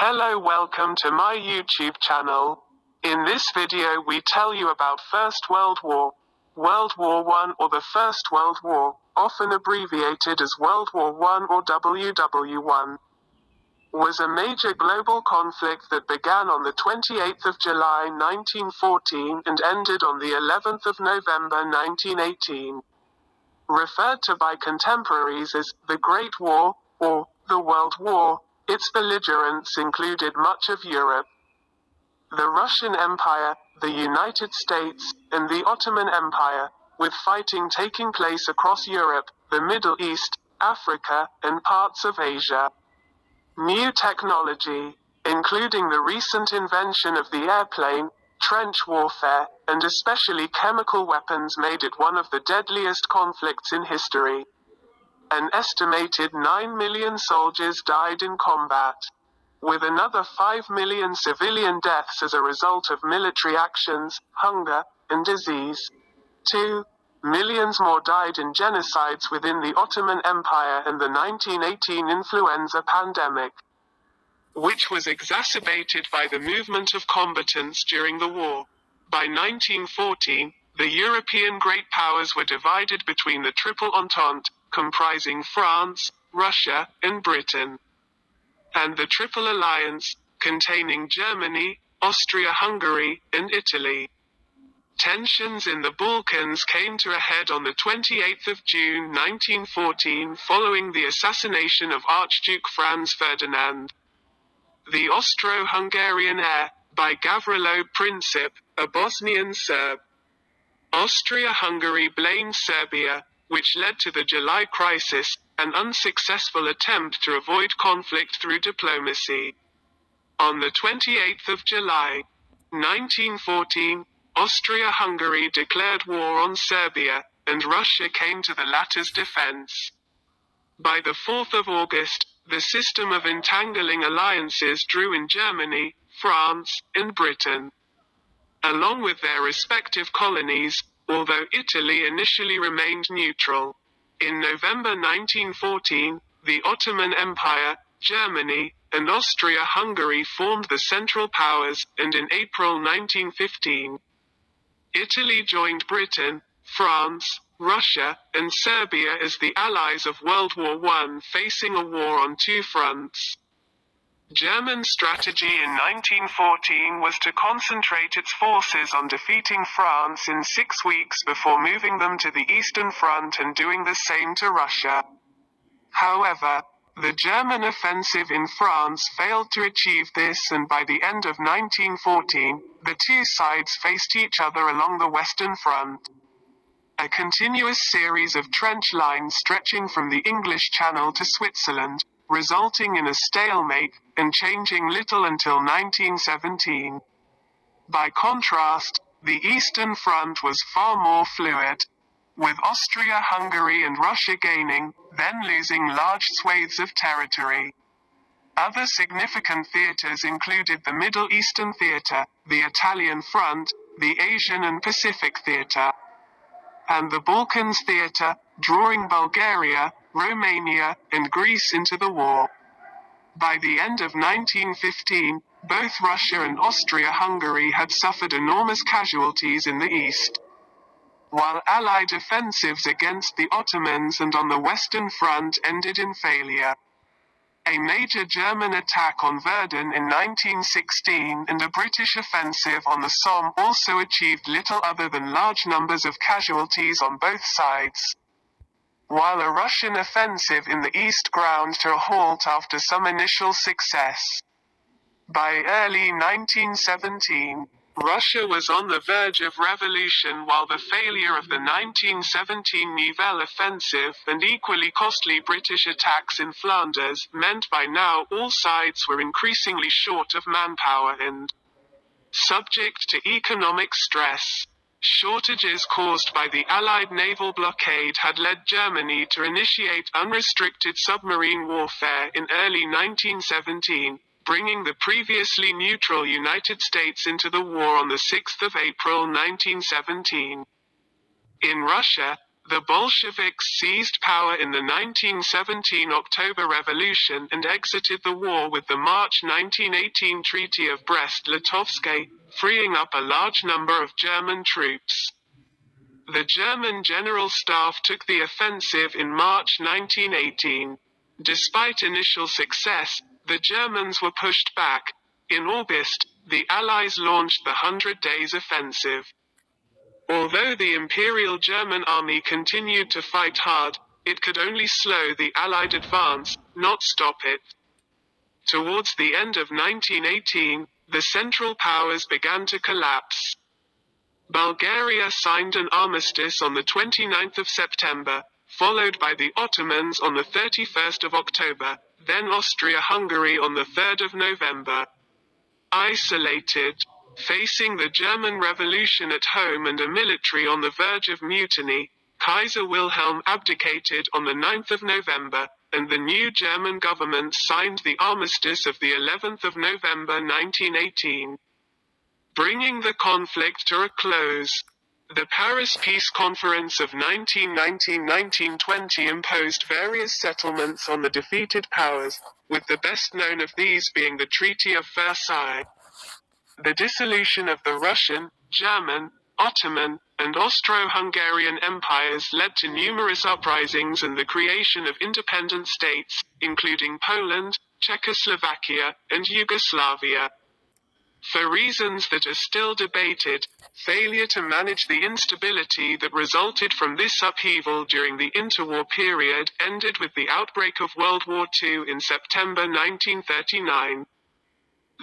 Hello, welcome to my YouTube channel. In this video we tell you about First World War. World War I or the First World War, often abbreviated as World War I or WW1, was a major global conflict that began on the 28th of July 1914 and ended on the 11th of November 1918. Referred to by contemporaries as the Great War, or the World War, its belligerents included much of Europe. The Russian Empire, the United States, and the Ottoman Empire, with fighting taking place across Europe, the Middle East, Africa, and parts of Asia. New technology, including the recent invention of the airplane, trench warfare, and especially chemical weapons, made it one of the deadliest conflicts in history. An estimated 9 million soldiers died in combat, with another 5 million civilian deaths as a result of military actions, hunger, and disease. 2 millions more died in genocides within the Ottoman Empire and the 1918 influenza pandemic, which was exacerbated by the movement of combatants during the war. By 1914, the European great powers were divided between the Triple Entente, comprising France, Russia, and Britain, and the Triple Alliance, containing Germany, Austria-Hungary, and Italy. Tensions in the Balkans came to a head on the 28th of June 1914 following the assassination of Archduke Franz Ferdinand. The Austro-Hungarian heir, by Gavrilo Princip, a Bosnian Serb. Austria-Hungary blamed Serbia, which led to the July Crisis, an unsuccessful attempt to avoid conflict through diplomacy. On the 28th of July, 1914, Austria-Hungary declared war on Serbia, and Russia came to the latter's defense. By the 4th of August, the system of entangling alliances drew in Germany, France, and Britain, along with their respective colonies, although Italy initially remained neutral. In November 1914, the Ottoman Empire, Germany, and Austria-Hungary formed the Central Powers, and in April 1915, Italy joined Britain, France, Russia, and Serbia as the allies of World War I, facing a war on two fronts. German strategy in 1914 was to concentrate its forces on defeating France in 6 weeks before moving them to the Eastern Front and doing the same to Russia. However, the German offensive in France failed to achieve this, and by the end of 1914, the two sides faced each other along the Western Front. A continuous series of trench lines stretching from the English Channel to Switzerland, resulting in a stalemate, and changing little until 1917. By contrast, the Eastern Front was far more fluid, with Austria-Hungary and Russia gaining, then losing large swathes of territory. Other significant theaters included the Middle Eastern Theater, the Italian Front, the Asian and Pacific Theater, and the Balkans Theater, drawing Bulgaria, Romania, and Greece into the war. By the end of 1915, both Russia and Austria-Hungary had suffered enormous casualties in the east, while Allied offensives against the Ottomans and on the Western Front ended in failure. A major German attack on Verdun in 1916 and a British offensive on the Somme also achieved little other than large numbers of casualties on both sides, while a Russian offensive in the east ground to a halt after some initial success. By early 1917, Russia was on the verge of revolution, while the failure of the 1917 Nivelle offensive and equally costly British attacks in Flanders meant by now all sides were increasingly short of manpower and subject to economic stress. Shortages caused by the Allied naval blockade had led Germany to initiate unrestricted submarine warfare in early 1917, bringing the previously neutral United States into the war on the 6th of April 1917. In Russia, The Bolsheviks seized power in the 1917 October Revolution and exited the war with the March 1918 Treaty of Brest-Litovsk, freeing up a large number of German troops. The German General Staff took the offensive in March 1918. Despite initial success, the Germans were pushed back. In August, the Allies launched the 100 Days Offensive. Although the Imperial German Army continued to fight hard, it could only slow the Allied advance, not stop it. Towards the end of 1918, the Central Powers began to collapse. Bulgaria signed an armistice on the 29th of September, followed by the Ottomans on the 31st of October, then Austria-Hungary on the 3rd of November. Isolated. Facing the German Revolution at home and a military on the verge of mutiny, Kaiser Wilhelm abdicated on the 9th of November, and the new German government signed the armistice of the 11th of November 1918. Bringing the conflict to a close. The Paris Peace Conference of 1919-1920 imposed various settlements on the defeated powers, with the best known of these being the Treaty of Versailles. The dissolution of the Russian, German, Ottoman, and Austro-Hungarian empires led to numerous uprisings and the creation of independent states, including Poland, Czechoslovakia, and Yugoslavia. For reasons that are still debated, failure to manage the instability that resulted from this upheaval during the interwar period ended with the outbreak of World War II in September 1939.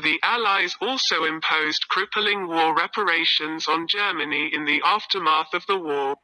The Allies also imposed crippling war reparations on Germany in the aftermath of the war.